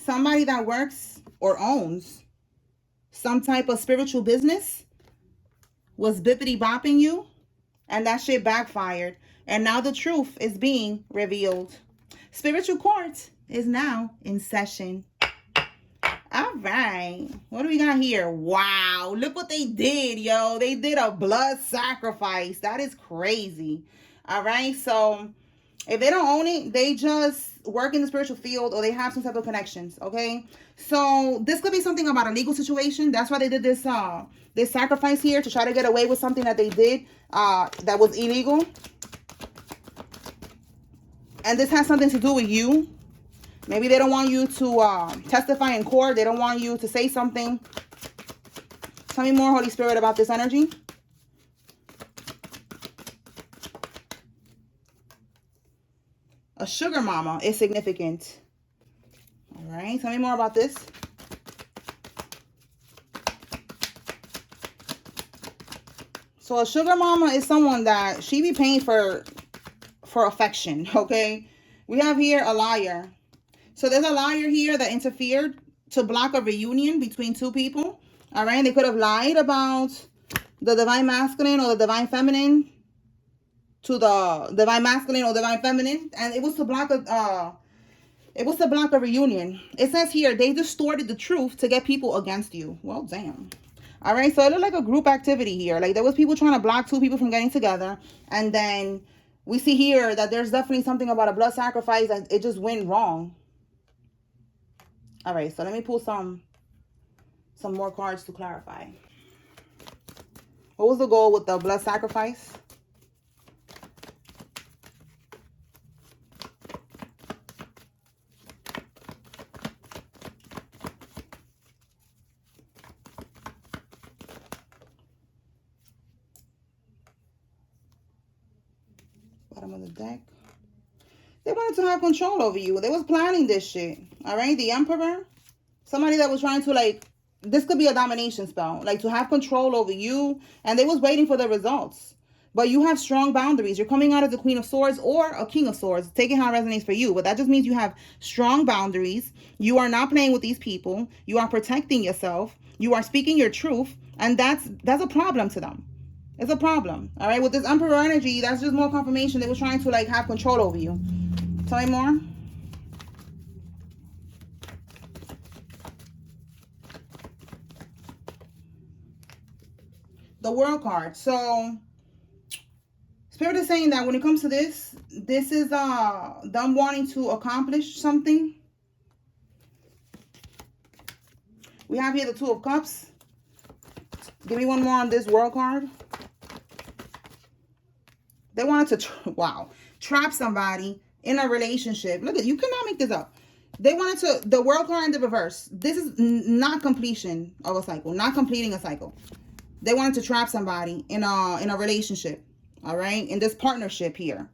somebody that works or owns some type of spiritual business was bippity bopping you, and that shit backfired. And now the truth is being revealed. Spiritual court is now in session. All right. What do we got here? Wow. Look what they did, yo. They did a blood sacrifice. That is crazy. All right. So if they don't own it, they just work in the spiritual field or they have some type of connections. Okay. So this could be something about a legal situation. That's why they did this this sacrifice here, to try to get away with something that they did that was illegal. And this has something to do with you. Maybe they don't want you to testify in court. They don't want you to say something. Tell me more, Holy Spirit, about this energy. A sugar mama is significant. All right. Tell me more about this. So a sugar mama is someone that she be paying for affection. Okay. We have here a liar. So there's a liar here that interfered to block a reunion between two people. All right. They could have lied about the divine masculine or the divine feminine to the divine masculine or divine feminine. And it was to block a reunion. It says here, they distorted the truth to get people against you. Well, damn. All right. So it looked like a group activity here. Like there was people trying to block two people from getting together. And then we see here that there's definitely something about a blood sacrifice that it just went wrong. All right, so let me pull some more cards to clarify. What was the goal with the blood sacrifice? Bottom of the deck. They wanted to have control over you. They was planning this shit. All right. The Emperor. Somebody that was trying to, like, this could be a domination spell. Like, to have control over you. And they was waiting for the results. But you have strong boundaries. You're coming out as a Queen of Swords or a King of Swords. Taking how it resonates for you. But that just means you have strong boundaries. You are not playing with these people. You are protecting yourself. You are speaking your truth. And that's a problem to them. It's a problem. All right. With this Emperor energy, that's just more confirmation. They were trying to, like, have control over you. Tell me more. The World card. So Spirit is saying that when it comes to this is them wanting to accomplish something. We have here the Two of Cups. Give me one more on this World card. They wanted to trap somebody in a relationship. Look at, you cannot make this up. They wanted to, the World card in the reverse. This is not completion of a cycle, not completing a cycle. They wanted to trap somebody in a relationship. All right, in this partnership here.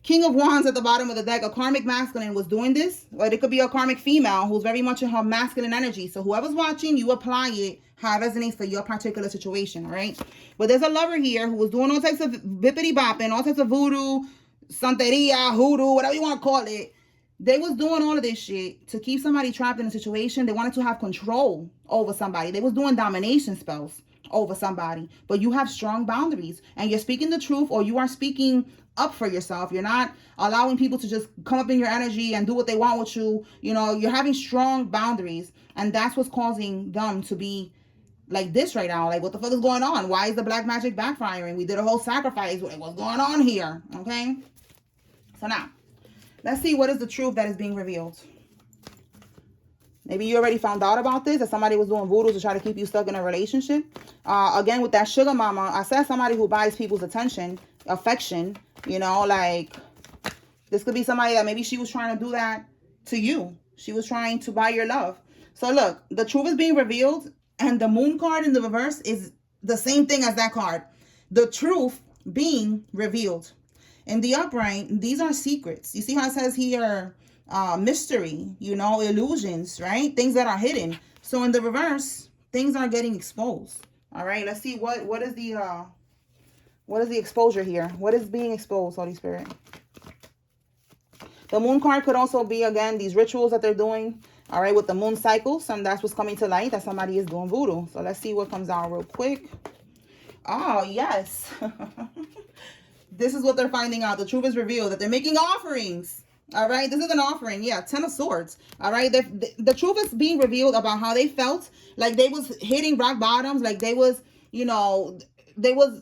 King of Wands at the bottom of the deck. A karmic masculine was doing this. But it could be a karmic female who's very much in her masculine energy. So whoever's watching, you apply it how it resonates for your particular situation, all right? But there's a lover here who was doing all types of bippity bopping, all types of voodoo, santeria, hoodoo, whatever you want to call it. They was doing all of this shit to keep somebody trapped in a situation. They wanted to have control over somebody. They was doing domination spells over somebody. But you have strong boundaries. And you're speaking the truth, or you are speaking up for yourself. You're not allowing people to just come up in your energy and do what they want with you. You know, you're having strong boundaries. And that's what's causing them to be like this right now. Like, what the fuck is going on? Why is the black magic backfiring? We did a whole sacrifice. What's going on here? Okay? So now, let's see what is the truth that is being revealed. Maybe you already found out about this, that somebody was doing voodoo to try to keep you stuck in a relationship. Again, with that sugar mama, I said somebody who buys people's attention, affection, you know, like this could be somebody that maybe she was trying to do that to you. She was trying to buy your love. So look, the truth is being revealed, and the moon card in the reverse is the same thing as that card. The truth being revealed. In the upright, these are secrets. You see how it says here, mystery, you know, illusions, right? Things that are hidden. So in the reverse, things are getting exposed. All right, let's see what is the exposure here? What is being exposed, Holy Spirit? The moon card could also be, again, these rituals that they're doing, all right, with the moon cycle. That's what's coming to light, that somebody is doing voodoo. So let's see what comes out real quick. Oh, yes. This is what they're finding out. The truth is revealed, that they're making offerings. All right, this is an offering. Yeah, 10 of Swords. All right, the truth is being revealed about how they felt, like they was hitting rock bottoms, like they was, you know, they was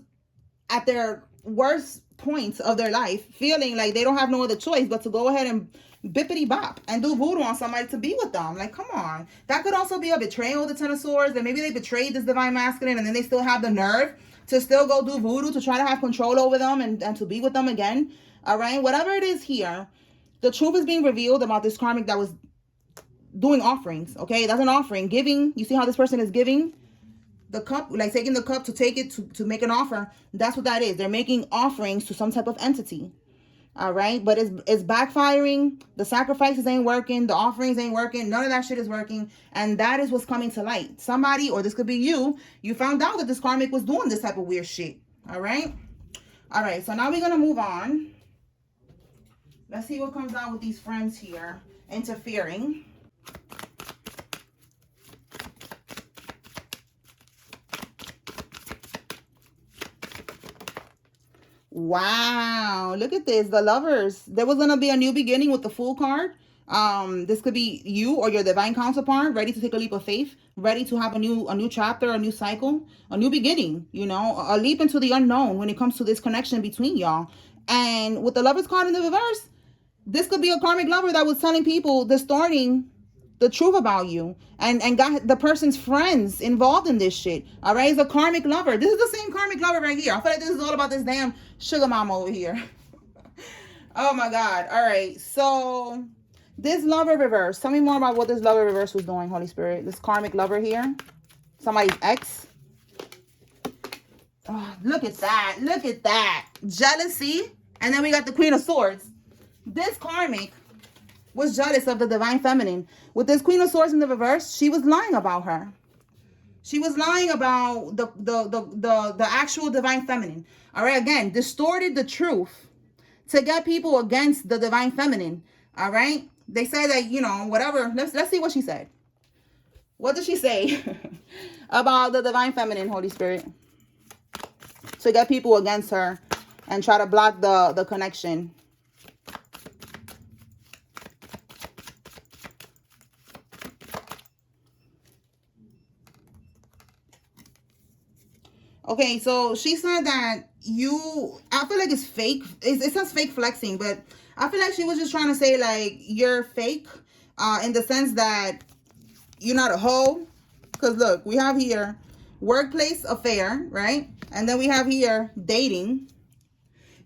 at their worst points of their life, feeling like they don't have no other choice but to go ahead and bippity bop and do voodoo on somebody to be with them. Like, come on. That could also be a betrayal, the 10 of Swords, that maybe they betrayed this divine masculine and then they still have the nerve to still go do voodoo to try to have control over them and to be with them again. All right, whatever it is here, the truth is being revealed about this karmic that was doing offerings. Okay, that's an offering. Giving. You see how this person is giving the cup, like taking the cup to take it to make an offer. That's what that is. They're making offerings to some type of entity. All right, but it's backfiring. The sacrifices ain't working. The offerings ain't working. None of that shit is working. And that is what's coming to light. Somebody, or this could be you found out that this karmic was doing this type of weird shit. All right. All right, so now we're going to move on. Let's see what comes out with these friends here interfering. Wow, look at this. The Lovers. There was going to be a new beginning with the Fool card. This could be you or your divine counterpart, ready to take a leap of faith, ready to have a new chapter, a new cycle, a new beginning, you know, a leap into the unknown when it comes to this connection between y'all. And with the Lovers card in the reverse, this could be a karmic lover that was telling people, distorting the truth about you, and got the person's friends involved in this shit. All right, it's a karmic lover. This is the same karmic lover right here. I feel like this is all about this damn sugar mama over here. Oh my God. All right, so this lover reverse. Tell me more about what this lover reverse was doing, Holy Spirit. This karmic lover here, somebody's ex. Oh, look at that. Look at that. Jealousy. And then we got the Queen of Swords. This karmic was jealous of the divine feminine. With this Queen of Swords in the reverse, she was lying about her. She was lying about the actual divine feminine. All right, again, distorted the truth to get people against the divine feminine. All right, they say that, you know, whatever. Let's see what she said. What did she say about the divine feminine, Holy Spirit, to get people against her and try to block the connection? Okay, so she said that I feel like it's fake. It says fake flexing, but I feel like she was just trying to say, like, you're fake in the sense that you're not a hoe. Because look, we have here workplace affair, right? And then we have here dating.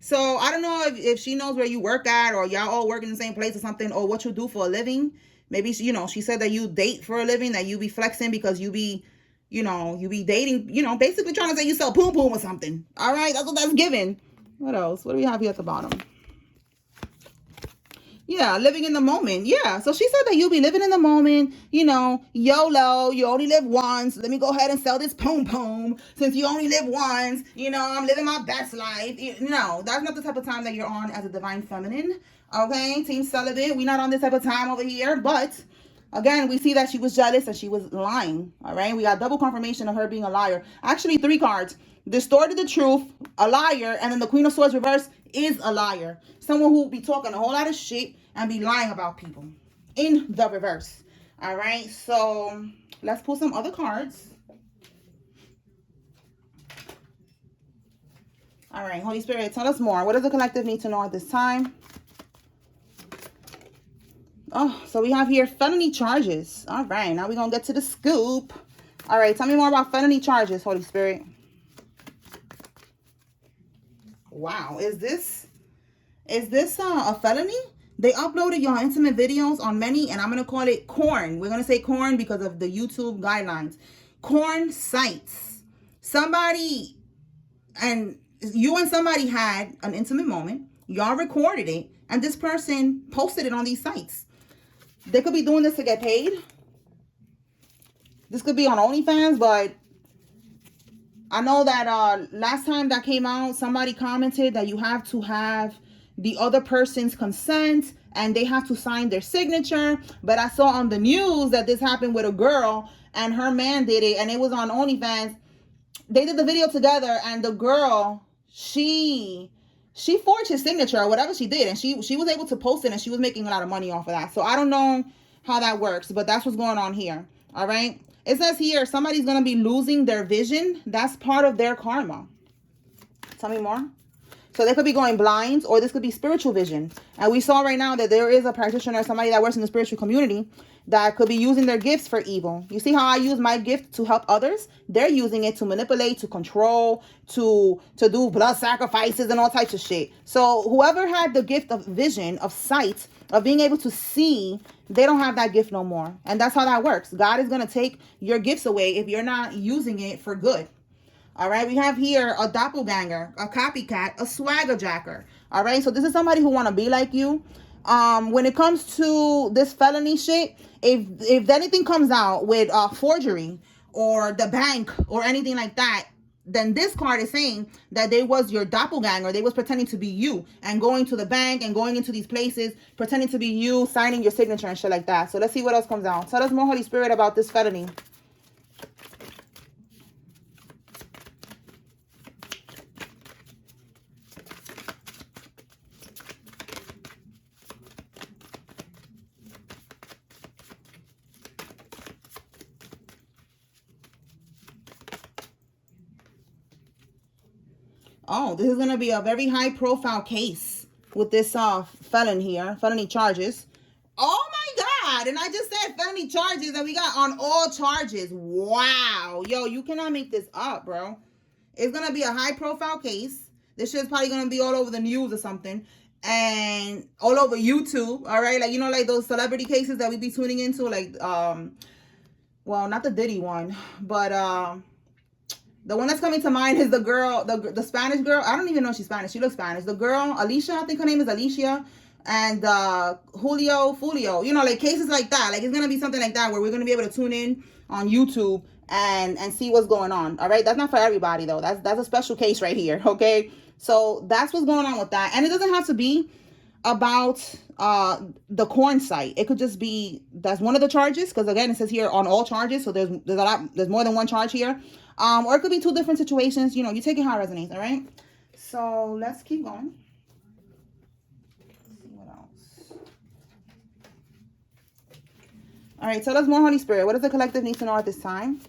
So I don't know if she knows where you work at, or y'all all work in the same place or something, or what you do for a living. Maybe, you know, she said that you date for a living, that you be flexing because you be dating, you know, basically trying to say you sell poom poom or something. All right, that's what that's given. What else? What do we have here at the bottom? Yeah, living in the moment. Yeah, so she said that you be living in the moment, you know, YOLO, you only live once. Let me go ahead and sell this poom poom since you only live once. You know, I'm living my best life. No, that's not the type of time that you're on as a divine feminine. Okay, Team Celibate, we're not on this type of time over here, but again, we see that she was jealous and she was lying. All right, we got double confirmation of her being a liar. Actually, 3 cards. Distorted the truth, a liar, and then the Queen of Swords reverse is a liar. Someone who be talking a whole lot of shit and be lying about people in the reverse. All right, so let's pull some other cards. All right, Holy Spirit, tell us more. What does the collective need to know at this time? Oh, so we have here felony charges. All right, now we're going to get to the scoop. All right, tell me more about felony charges, Holy Spirit. Wow, is this a felony? They uploaded your intimate videos on many, and I'm going to call it corn. We're going to say corn because of the YouTube guidelines. Corn sites. Somebody, and you and somebody had an intimate moment. Y'all recorded it, and this person posted it on these sites. They could be doing this to get paid. This could be on OnlyFans, but I know that last time that came out, somebody commented that you have to have the other person's consent and they have to sign their signature. But I saw on the news that this happened with a girl and her man did it, and it was on OnlyFans. They did the video together, and the girl, she forged his signature or whatever she did, and she was able to post it, and she was making a lot of money off of that. So I don't know how that works, but that's what's going on here. All right. It says here somebody's going to be losing their vision. That's part of their karma. Tell me more. So they could be going blind, or this could be spiritual vision. And we saw right now that there is a practitioner, somebody that works in the spiritual community, that could be using their gifts for evil. You see how I use my gift to help others? They're using it to manipulate, to control, to do blood sacrifices and all types of shit. So whoever had the gift of vision, of sight, of being able to see, they don't have that gift no more. And that's how that works. God is going to take your gifts away if you're not using it for good. All right, we have here a doppelganger, a copycat, a swagger jacker. All right, so this is somebody who want to be like you. When it comes to this felony shit, if anything comes out with forgery or the bank or anything like that, then this card is saying that they was your doppelganger. They was pretending to be you and going to the bank and going into these places, pretending to be you, signing your signature and shit like that. So let's see what else comes out. Tell us more, Holy Spirit, about this felony. Oh, this is going to be a very high profile case with this felon here, felony charges. Oh my God. And I just said felony charges, and we got on all charges. Wow. Yo, you cannot make this up, bro. It's going to be a high profile case. This shit's probably going to be all over the news or something, and all over YouTube. All right. Like, you know, like those celebrity cases that we be tuning into, like, well, not the Diddy one, but, the one that's coming to mind is the girl, the Spanish girl. I don't even know if she's Spanish. She looks Spanish. The girl, Alicia, I think her name is Alicia. And Fulio. You know, like cases like that. Like it's going to be something like that where we're going to be able to tune in on YouTube and see what's going on. All right. That's not for everybody, though. That's a special case right here. Okay. So that's what's going on with that. And it doesn't have to be about the corn site. It could just be, that's one of the charges. Because again, it says here on all charges. So there's more than one charge here. Or it could be two different situations. You know, you take it how it resonates, all right? So let's keep going. Let's see what else. All right, tell us more, Holy Spirit. What does the collective need to know at this time?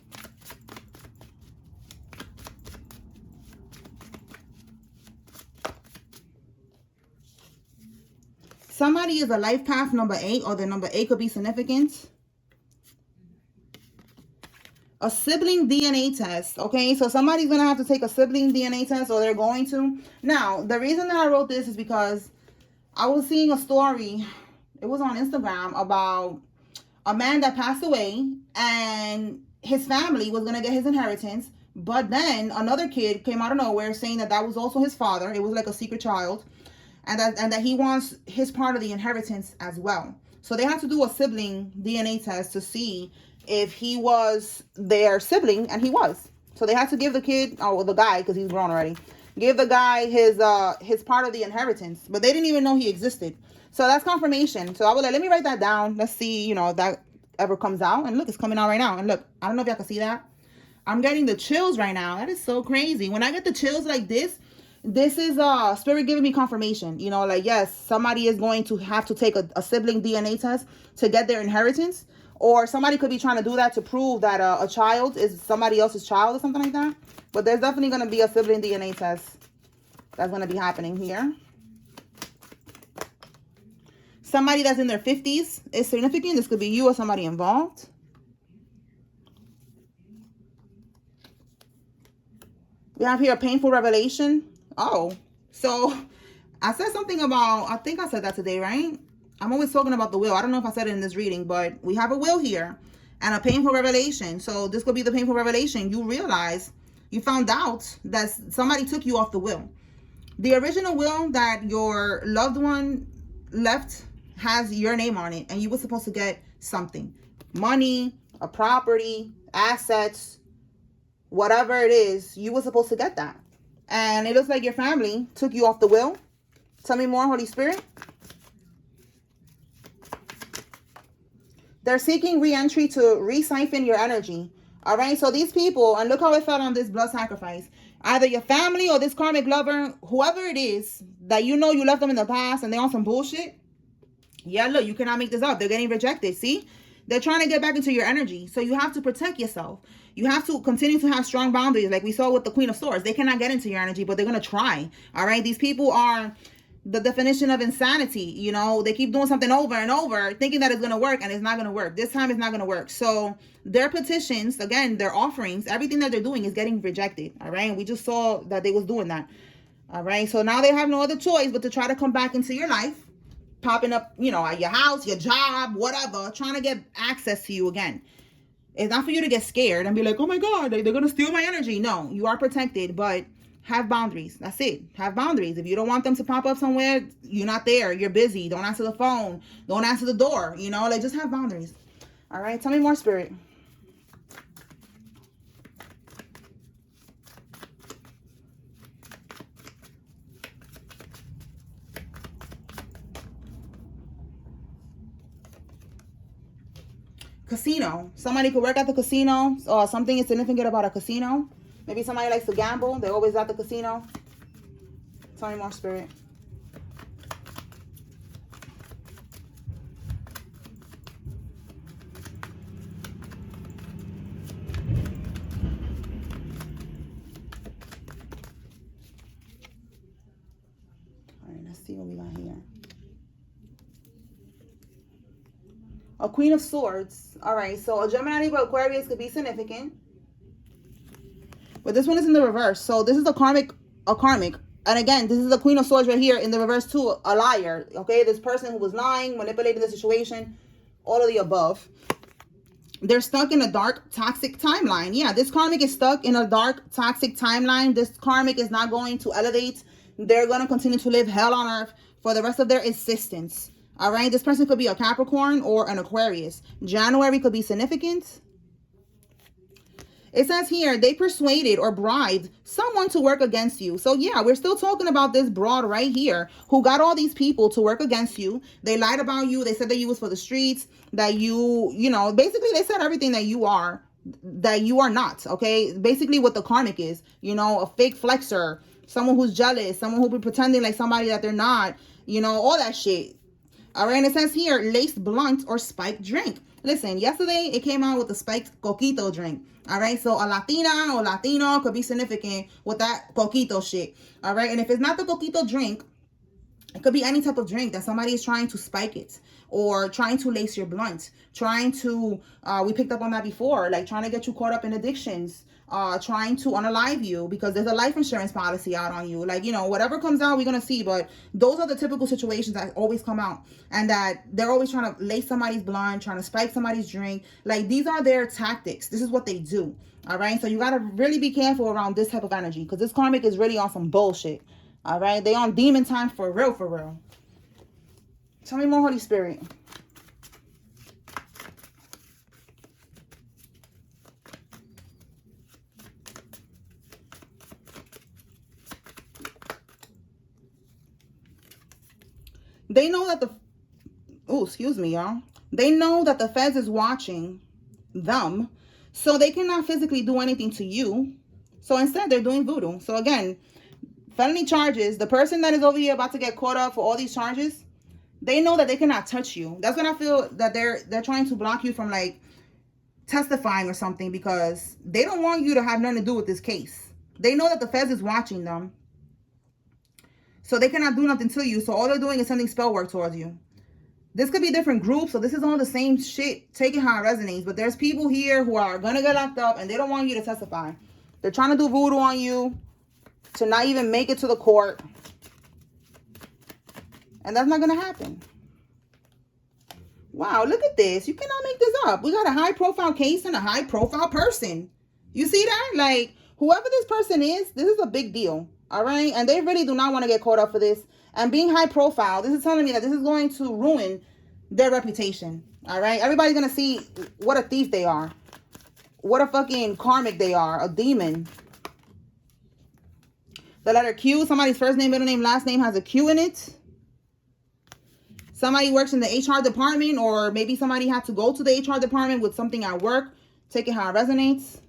Somebody is a life path number 8, or the number 8 could be significant. A sibling DNA test, okay? So somebody's going to have to take a sibling DNA test, or they're going to. Now, the reason that I wrote this is because I was seeing a story. It was on Instagram about a man that passed away, and his family was going to get his inheritance. But then another kid came out of nowhere saying that that was also his father. It was like a secret child. And that he wants his part of the inheritance as well. So they had to do a sibling DNA test to see if he was their sibling, and he was. So they had to give the kid, or the guy, because he's grown already, give the guy his part of the inheritance. But they didn't even know he existed. So that's confirmation. So I was like, let me write that down. Let's see, you know, if that ever comes out. And look, it's coming out right now. And look, I don't know if y'all can see that. I'm getting the chills right now. That is so crazy. When I get the chills like this is spirit giving me confirmation. You know, like, yes, somebody is going to have to take a sibling DNA test to get their inheritance. Or somebody could be trying to do that to prove that a child is somebody else's child or something like that. But there's definitely going to be a sibling DNA test that's going to be happening here. Somebody that's in their 50s is significant. This could be you or somebody involved. We have here a painful revelation. Oh, so I said something about, I think I said that today, right? I'm always talking about the will. I don't know if I said it in this reading, but we have a will here and a painful revelation. So this could be the painful revelation. You realize, you found out that somebody took you off the will. The original will that your loved one left has your name on it, and you were supposed to get something. Money, a property, assets, whatever it is, you were supposed to get that. And it looks like your family took you off the will. Tell me more, Holy Spirit. They're seeking re-entry to re-siphon your energy. All right, so these people, and look how it fell on this blood sacrifice. Either your family or this karmic lover, whoever it is, that you know you left them in the past and they're on some bullshit. Yeah, look, you cannot make this up. They're getting rejected, see? They're trying to get back into your energy. So you have to protect yourself. You have to continue to have strong boundaries, like we saw with the Queen of Swords. They cannot get into your energy, but they're going to try. All right, these people are the definition of insanity. You know, they keep doing something over and over, thinking that it's going to work, and it's not going to work. This time it's not going to work. So their petitions, again, their offerings, everything that they're doing is getting rejected. All right, and we just saw that they was doing that. All right, so now they have no other choice but to try to come back into your life, popping up, you know, at your house, your job, whatever, trying to get access to you again. It's not for you to get scared and be like, oh my God, they're going to steal my energy. No, you are protected, but have boundaries. That's it. Have boundaries. If you don't want them to pop up somewhere, you're not there. You're busy. Don't answer the phone. Don't answer the door. You know, like, just have boundaries. All right. Tell me more, Spirit. Casino. Somebody could work at the casino, or something is significant about a casino. Maybe somebody likes to gamble. They're always at the casino. Tell me more, Spirit. All right, let's see what we got here. A Queen of Swords. All right, so a Gemini, Libra, Aquarius could be significant. But this one is in the reverse. So this is a karmic. And again, this is the Queen of Swords right here in the reverse too, a liar. Okay, this person who was lying, manipulating the situation, all of the above. They're stuck in a dark, toxic timeline. Yeah, this karmic is stuck in a dark, toxic timeline. This karmic is not going to elevate. They're going to continue to live hell on earth for the rest of their existence. All right, this person could be a Capricorn or an Aquarius. January could be significant. It says here, they persuaded or bribed someone to work against you. So yeah, we're still talking about this broad right here who got all these people to work against you. They lied about you. They said that you was for the streets, that you know, basically they said everything that you are not. Okay, basically what the karmic is, you know, a fake flexer, someone who's jealous, someone who be pretending like somebody that they're not, you know, all that shit. All right, and it says here, laced blunt or spiked drink. Listen, yesterday it came out with the spiked coquito drink. All right, so a Latina or Latino could be significant with that coquito shit. All right, and if it's not the coquito drink, it could be any type of drink that somebody is trying to spike it or trying to lace your blunt, trying to, we picked up on that before, like trying to get you caught up in addictions, trying to unalive you because there's a life insurance policy out on you. Like, you know, whatever comes out, we're going to see. But those are the typical situations that always come out, and that they're always trying to lace somebody's blunt, trying to spike somebody's drink. Like, these are their tactics. This is what they do. All right. So you got to really be careful around this type of energy because this karmic is really on some bullshit. All right. They on demon time for real, for real. Tell me more, Holy Spirit. They know that excuse me, y'all. They know that the feds is watching them, so they cannot physically do anything to you. So instead, they're doing voodoo. So again, felony charges, the person that is over here about to get caught up for all these charges, they know that they cannot touch you. That's when I feel that they're trying to block you from like testifying or something, because they don't want you to have nothing to do with this case. They know that the feds is watching them, so they cannot do nothing to you. So all they're doing is sending spell work towards you. This could be different groups, so this is all the same shit. Take it how it resonates. But there's people here who are going to get locked up, and they don't want you to testify. They're trying to do voodoo on you to not even make it to the court. And that's not going to happen. Wow, look at this. You cannot make this up. We got a high-profile case and a high-profile person. You see that? Like, whoever this person is, this is a big deal. All right? And they really do not want to get caught up for this. And being high-profile, this is telling me that this is going to ruin their reputation. All right? Everybody's going to see what a thief they are. What a fucking karmic they are. A demon. The letter Q, somebody's first name, middle name, last name has a Q in it. Somebody works in the HR department, or maybe somebody had to go to the HR department with something at work. Take it how it resonates.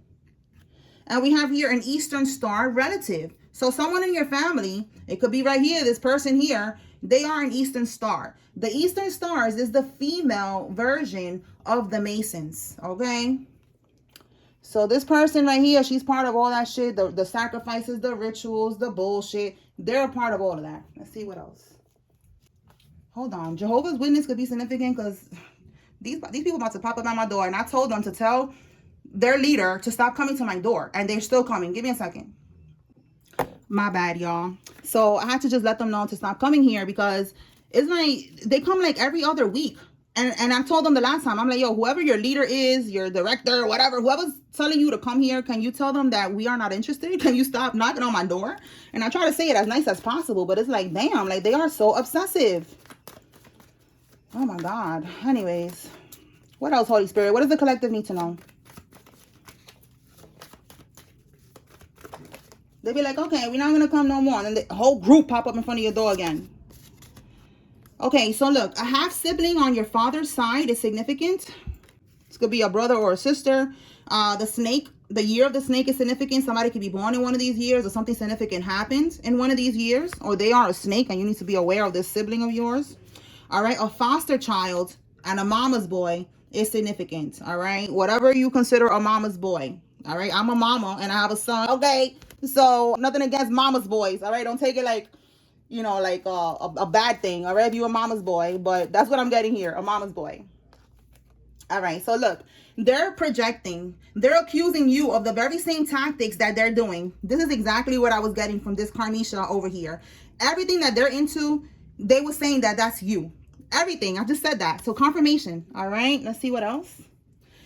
And we have here an Eastern Star relative. So someone in your family, it could be right here, this person here, they are an Eastern Star. The Eastern Stars is the female version of the Masons, okay? So this person right here, she's part of all that shit, the sacrifices, the rituals, the bullshit. They're a part of all of that. Let's see what else. Hold on. Jehovah's Witness could be significant because these people about to pop up at my door, and I told them to tell their leader to stop coming to my door, and they're still coming. Give me a second. My bad, y'all. So I had to just let them know to stop coming here because it's like they come like every other week. And I told them the last time, I'm like, yo, whoever your leader is, your director, whatever, whoever's telling you to come here, can you tell them that we are not interested? Can you stop knocking on my door? And I try to say it as nice as possible, but it's like, damn, like they are so obsessive. Oh my God. Anyways, what else, Holy Spirit? What does the collective need to know? They be like, okay, we're not going to come no more. And then the whole group pop up in front of your door again. Okay, so look, a half sibling on your father's side is significant. This could be a brother or a sister. The snake, the year of the snake is significant. Somebody could be born in one of these years, or something significant happens in one of these years, or they are a snake and you need to be aware of this sibling of yours. All right, a foster child and a mama's boy is significant. All right, whatever you consider a mama's boy. All right, I'm a mama and I have a son. Okay, so nothing against mama's boys. All right, don't take it like, you know, like a bad thing. All right, if you're a mama's boy, but that's what I'm getting here, a mama's boy. All right, so look, they're projecting. They're accusing you of the very same tactics that they're doing. This is exactly what I was getting from this Karmisha over here. Everything that they're into, they were saying that that's you. Everything. I just said that. So confirmation. All right. Let's see what else.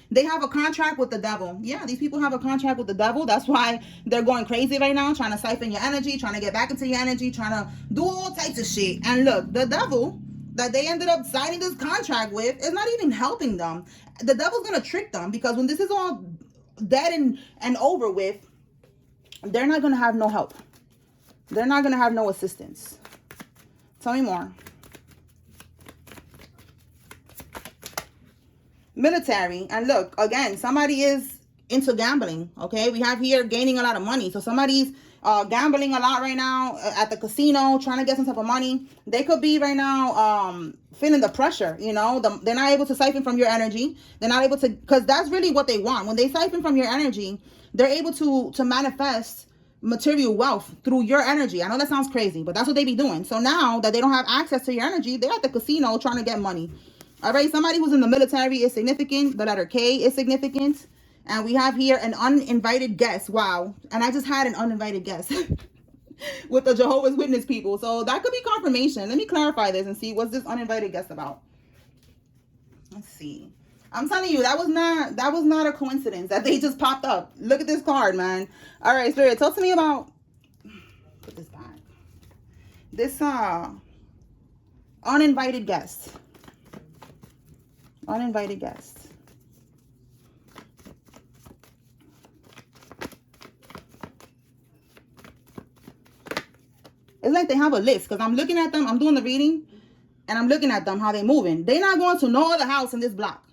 They have a contract with the devil. Yeah, these people have a contract with the devil. That's why they're going crazy right now, trying to siphon your energy, trying to get back into your energy, trying to do all types of shit. And look, the devil that they ended up signing this contract with is not even helping them. The devil's going to trick them, because when this is all dead and over with, they're not going to have no help. They're not going to have no assistance. Tell me more. Military. And look, again, somebody is into gambling. Okay, we have here gaining a lot of money. So somebody's gambling a lot right now at the casino, trying to get some type of money. They could be right now feeling the pressure. You know, they're not able to siphon from your energy. They're not able to, because that's really what they want. When they siphon from your energy, they're able to manifest material wealth through your energy. I know that sounds crazy, but that's what they be doing. So now that they don't have access to your energy, they're at the casino trying to get money. All right, somebody who's in the military is significant. The letter K is significant. And we have here an uninvited guest. Wow. And I just had an uninvited guest with the Jehovah's Witness people. So that could be confirmation. Let me clarify this and see what's this uninvited guest about. Let's see. I'm telling you, that was not a coincidence that they just popped up. Look at this card, man. All right, Spirit, talk to me about, put this back. This uninvited guest. Uninvited guests. It's like they have a list, because I'm looking at them. I'm doing the reading and I'm looking at them, how they moving. They're not going to no other house in this block.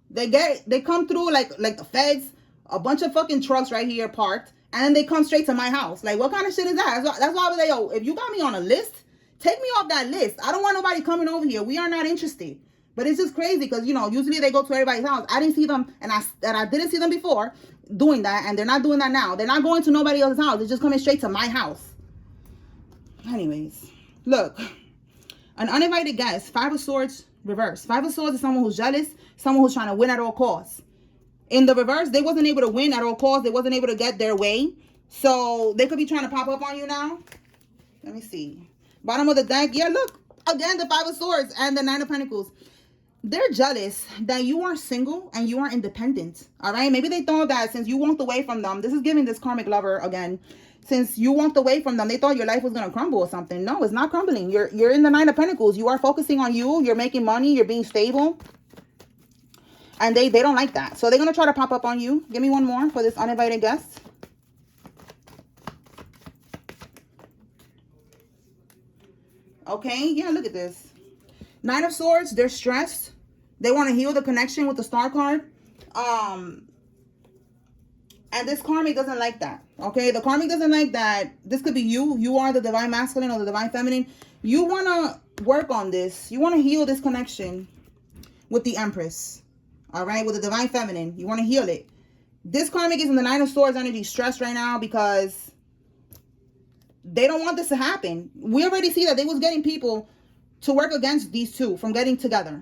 They come through like the feds, a bunch of fucking trucks right here parked, and then they come straight to my house. Like, what kind of shit is that? That's why I was like, yo, if you got me on a list, take me off that list. I don't want nobody coming over here. We are not interested. But it's just crazy because, you know, usually they go to everybody's house. I didn't see them, and I didn't see them before doing that, and they're not doing that now. They're not going to nobody else's house. They're just coming straight to my house. Anyways, look, an uninvited guest, 5 of Swords, reverse. 5 of Swords is someone who's jealous, someone who's trying to win at all costs. In the reverse, they wasn't able to win at all costs. They wasn't able to get their way. So they could be trying to pop up on you now. Let me see. Bottom of the deck. Yeah, look. Again, the 5 of Swords and the 9 of Pentacles. They're jealous that you are single and you are independent. All right. Maybe they thought that since you walked away from them, this is giving this karmic lover again. Since you walked away from them, they thought your life was going to crumble or something. No, it's not crumbling. You're in the 9 of Pentacles. You are focusing on you. You're making money. You're being stable. And they don't like that. So they're going to try to pop up on you. Give me one more for this uninvited guest. Okay, yeah, look at this. Nine of Swords, they're stressed. They want to heal the connection with the Star card. And this karmic doesn't like that. Okay, the karmic doesn't like that. This could be you. You are the divine masculine or the divine feminine. You want to work on this. You want to heal this connection with the Empress. All right, with the divine feminine. You want to heal it. This karmic is in the Nine of Swords energy, stressed right now because they don't want this to happen. We already see that they was getting people to work against these two from getting together.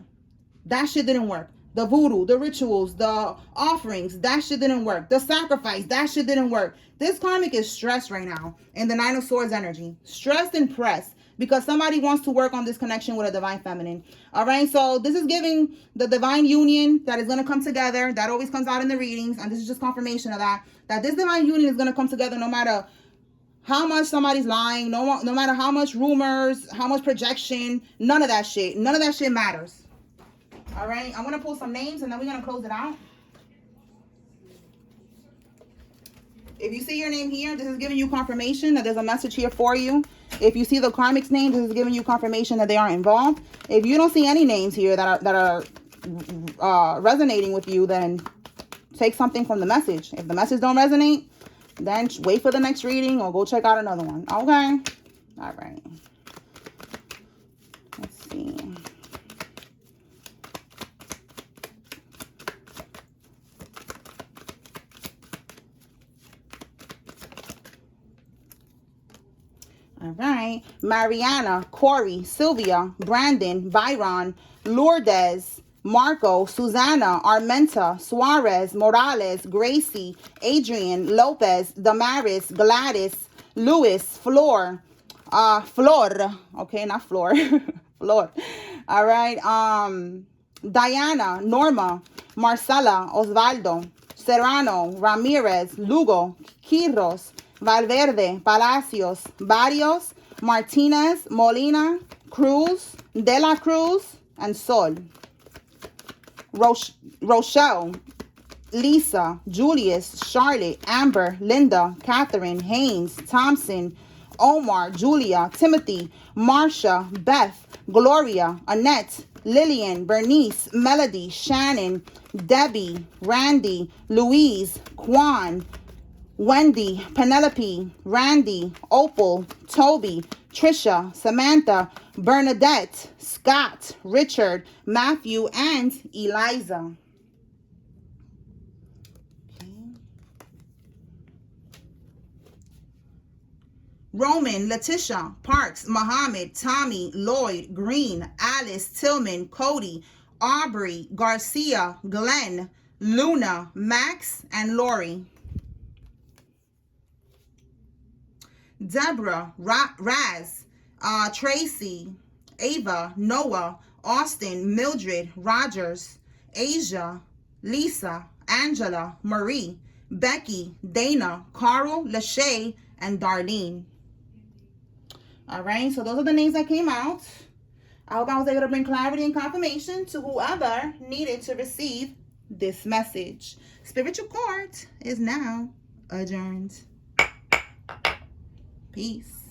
That shit didn't work. The voodoo, the rituals, the offerings, that shit didn't work. The sacrifice, that shit didn't work. This karmic is stressed right now in the Nine of Swords energy. Stressed and pressed because somebody wants to work on this connection with a divine feminine. All right, so this is giving the divine union that is going to come together. That always comes out in the readings, and this is just confirmation of that. That this divine union is going to come together no matter how much somebody's lying, no matter how much rumors, how much projection, none of that shit. None of that shit matters. All right, I'm going to pull some names and then we're going to close it out. If you see your name here, this is giving you confirmation that there's a message here for you. If you see the karmic's name, this is giving you confirmation that they are involved. If you don't see any names here that are resonating with you, then take something from the message. If the message don't resonate, then wait for the next reading or go check out another one. Okay. All right. Let's see. All right. Mariana, Corey, Sylvia, Brandon, Byron, Lourdes, Marco, Susana, Armenta, Suarez, Morales, Gracie, Adrian, Lopez, Damaris, Gladys, Luis, Flor, okay, not Flor, Flor, all right, Diana, Norma, Marcela, Osvaldo, Serrano, Ramirez, Lugo, Quiros, Valverde, Palacios, Barrios, Martinez, Molina, Cruz, De La Cruz, and Sol. Rochelle, Lisa, Julius, Charlotte, Amber, Linda, Catherine, Haynes, Thompson, Omar, Julia, Timothy, Marsha, Beth, Gloria, Annette, Lillian, Bernice, Melody, Shannon, Debbie, Randy, Louise, Kwan, Wendy, Penelope, Randy, Opal, Toby, Trisha, Samantha, Bernadette, Scott, Richard, Matthew, and Eliza. Okay. Roman, Letitia, Parks, Muhammad, Tommy, Lloyd, Green, Alice, Tillman, Cody, Aubrey, Garcia, Glenn, Luna, Max, and Lori. Deborah, Raz, Tracy, Ava, Noah, Austin, Mildred, Rogers, Asia, Lisa, Angela, Marie, Becky, Dana, Carl, Lachey, and Darlene. All right, so those are the names that came out. I hope I was able to bring clarity and confirmation to whoever needed to receive this message. Spiritual court is now adjourned. Peace.